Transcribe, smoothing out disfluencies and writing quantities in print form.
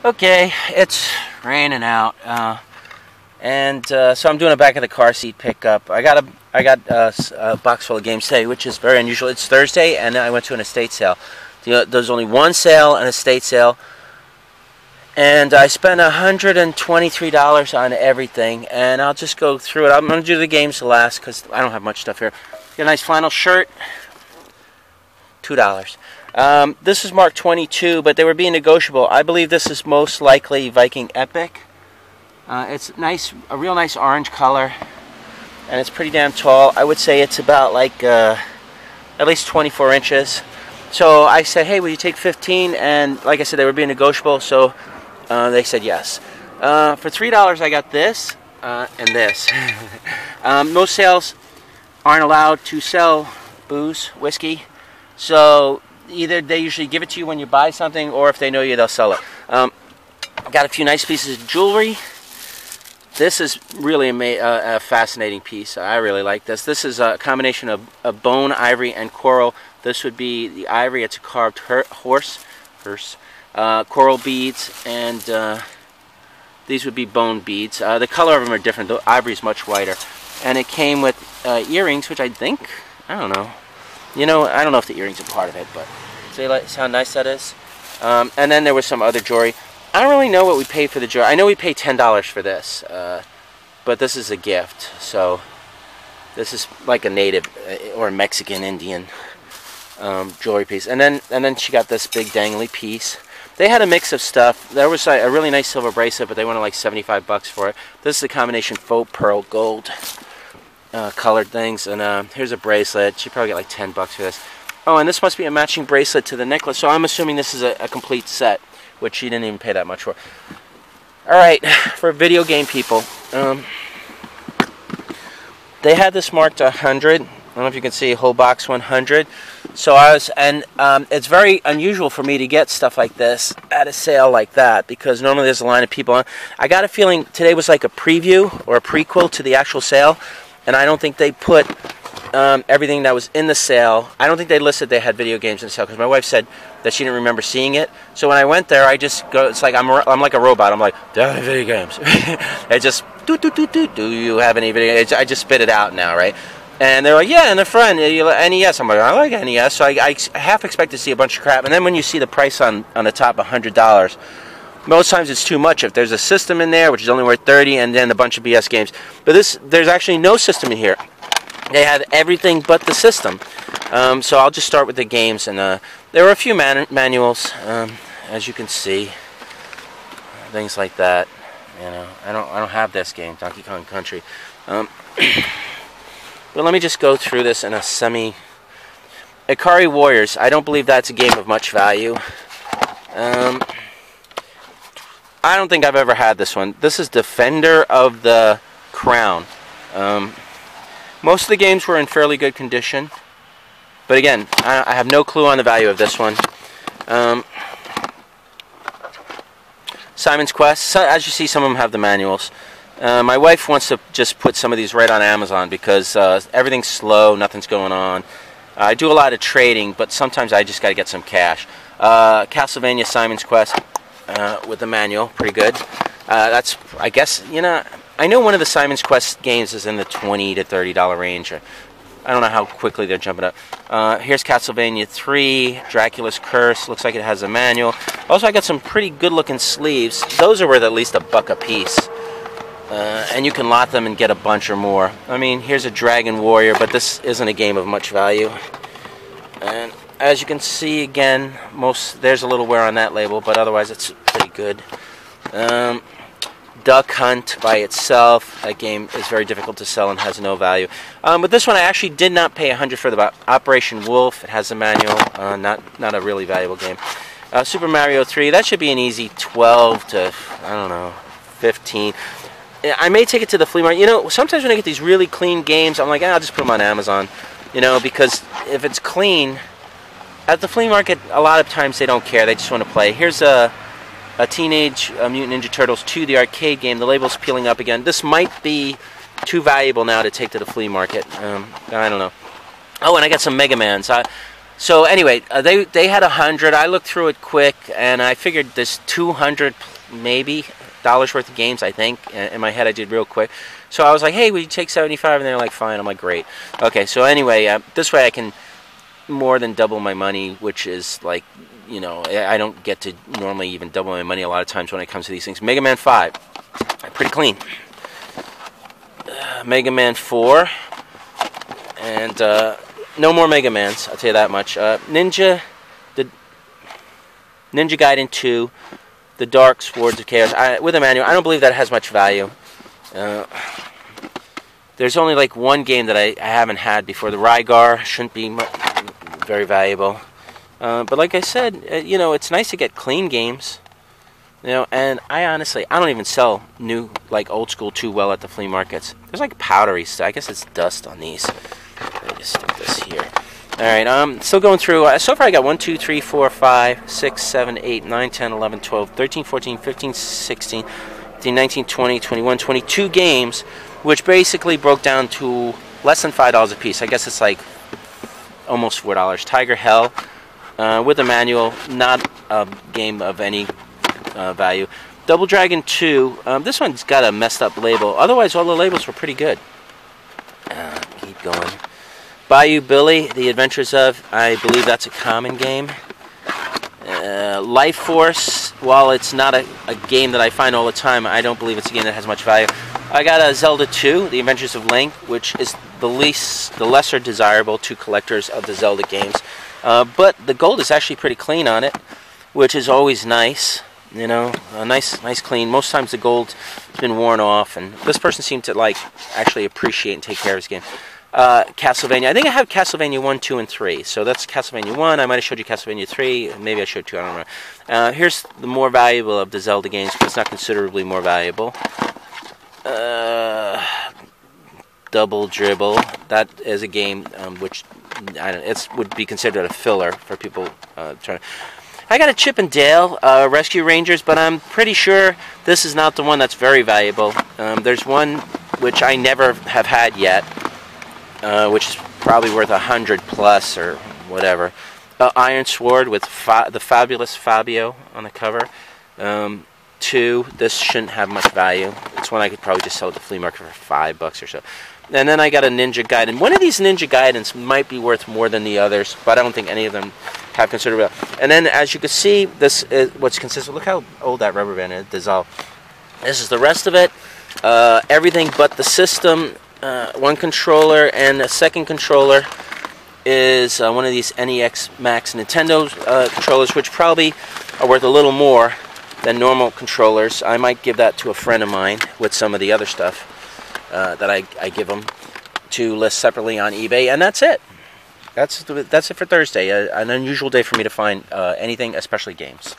Okay, it's raining out, so I'm doing a back of the car seat pickup. I got a box full of games today, which is very unusual. It's Thursday, and I went to an estate sale. There's only one sale, an estate sale, and I spent $123 on everything. And I'll just go through it. I'm going to do the games last because I don't have much stuff here. Get a nice flannel shirt, $2. This is marked 22, but they were being negotiable. I believe this is most likely Viking Epic. It's nice, a real nice orange color, and it's pretty damn tall. I would say it's about like at least 24 inches. So I said, hey, will you take 15? And like I said, they were being negotiable, so they said yes. For $3, I got this and this. Most sales aren't allowed to sell booze, whiskey, so either they usually give it to you when you buy something, or if they know you, they'll sell it. Got a few nice pieces of jewelry. This is really a fascinating piece. I really like this. This is a combination of bone, ivory, and coral. This would be the ivory. It's a carved horse, coral beads, and these would be bone beads. The color of them are different. The ivory is much whiter. And it came with earrings, which I think, I don't know. You know, I don't know if the earrings are part of it, but see how nice that is? And then there was some other jewelry. I don't really know what we paid for the jewelry. I know we paid $10 for this, but this is a gift. So this is like a native or a Mexican Indian jewelry piece. And then she got this big dangly piece. They had a mix of stuff. There was a really nice silver bracelet, but they wanted like 75 bucks for it. This is a combination faux pearl gold colored things, and here's a bracelet. She probably got like 10 bucks for this. Oh, and this must be a matching bracelet to the necklace, so I'm assuming this is a complete set, which she didn't even pay that much for. Alright, for video game people, they had this marked 100. I don't know if you can see, whole box 100. So it's very unusual for me to get stuff like this at a sale like that, because normally there's a line of people on. I got a feeling today was like a preview or a prequel to the actual sale, and I don't think they put everything that was in the sale. I don't think they listed they had video games in the sale, because my wife said that she didn't remember seeing it. So when I went there, I just go, it's like I'm like a robot. I'm like, do I have video games? I just, do you have any video games? I just spit it out now, right? And they're like, yeah, in the front, NES. I'm like, I like NES. So I half expect to see a bunch of crap. And then when you see the price on the top, $100, most times it's too much. If there's a system in there, which is only worth $30, and then a bunch of BS games. But there's actually no system in here. They have everything but the system. So I'll just start with the games. And there were a few manuals, as you can see. Things like that. You know, I don't have this game, Donkey Kong Country. But let me just go through this in a Ikari Warriors. I don't believe that's a game of much value. I don't think I've ever had this one. This is Defender of the Crown. Most of the games were in fairly good condition. But again, I have no clue on the value of this one. Simon's Quest. So, as you see, some of them have the manuals. My wife wants to just put some of these right on Amazon because everything's slow, nothing's going on. I do a lot of trading, but sometimes I just got to get some cash. Castlevania Simon's Quest with the manual, pretty good. That's, I guess, you know, I know one of the Simon's Quest games is in the $20 to $30 range. I don't know how quickly they're jumping up. Here's Castlevania 3, Dracula's Curse. Looks like it has a manual. Also, I got some pretty good-looking sleeves. Those are worth at least $1 a piece. And you can lot them and get a bunch or more. I mean, here's a Dragon Warrior, but this isn't a game of much value. And as you can see, again, there's a little wear on that label, but otherwise it's pretty good. Duck Hunt by itself, that game is very difficult to sell and has no value. But this one I actually did not pay $100 for. The Operation Wolf, it has a manual, not a really valuable game. Super Mario 3, that should be an easy 12 to, I don't know, 15. I may take it to the flea market. You know, sometimes when I get these really clean games, I'm like, I'll just put them on Amazon. You know, because if it's clean, at the flea market, a lot of times they don't care. They just want to play. Here's a Teenage Mutant Ninja Turtles 2, the arcade game. The label's peeling up again. This might be too valuable now to take to the flea market. I don't know. Oh, and I got some Mega Mans. So anyway, they had 100. I looked through it quick, and I figured this 200 maybe dollars worth of games. I think in my head I did real quick. So I was like, hey, will you take 75? And they're like, fine. I'm like, great. Okay, so anyway, this way I can more than double my money, which is like, you know, I don't get to normally even double my money a lot of times when it comes to these things. Mega Man 5, pretty clean. Mega Man 4, and no more Mega Mans, I'll tell you that much. Ninja Gaiden 2, The Dark Swords of Chaos, with a manual. I don't believe that has much value. There's only like one game that I haven't had before. The Rygar shouldn't be very valuable. But like I said, you know, it's nice to get clean games. You know, and I honestly, I don't even sell new, like old school too well at the flea markets. There's like powdery stuff. I guess it's dust on these. Let me just stick this here. Alright, still going through. So far I got 1, 2, 3, 4, 5, 6, 7, 8, 9, 10, 11, 12, 13, 14, 15, 16, 18, 19, 20, 21, 22 games, which basically broke down to less than $5 a piece. I guess it's like almost $4. Tiger Hell, with a manual, not a game of any value. Double Dragon 2, this one's got a messed up label. Otherwise, all the labels were pretty good. Keep going. Bayou Billy, The Adventures of, I believe that's a common game. Life Force, while it's not a game that I find all the time, I don't believe it's a game that has much value. I got a Zelda 2, The Adventures of Link, which is the lesser desirable to collectors of the Zelda games. But the gold is actually pretty clean on it, which is always nice. You know, nice clean. Most times the gold has been worn off, and this person seemed to like actually appreciate and take care of his game. Castlevania. I think I have Castlevania 1, 2, and 3. So that's Castlevania 1. I might have showed you Castlevania 3. Maybe I showed 2. I don't remember. Here's the more valuable of the Zelda games, but it's not considerably more valuable. Double Dribble. That is a game which it would be considered a filler for people trying to... I got a Chip and Dale Rescue Rangers, but I'm pretty sure this is not the one that's very valuable. There's one which I never have had yet, which is probably worth 100 plus or whatever. Iron Sword with the fabulous Fabio on the cover. 2, this shouldn't have much value. It's one I could probably just sell at the flea market for $5 or so. And then I got a Ninja Gaiden. One of these Ninja Gaidens might be worth more than the others, but I don't think any of them have considerable value. And then, as you can see, this is what's consistent. Look how old that rubber band is. Dissolved. This is the rest of it. Everything but the system. One controller and a second controller is one of these NES Max Nintendo controllers, which probably are worth a little more than normal controllers. I might give that to a friend of mine with some of the other stuff that I give them to list separately on eBay, and that's it. That's it for Thursday. An unusual day for me to find anything, especially games.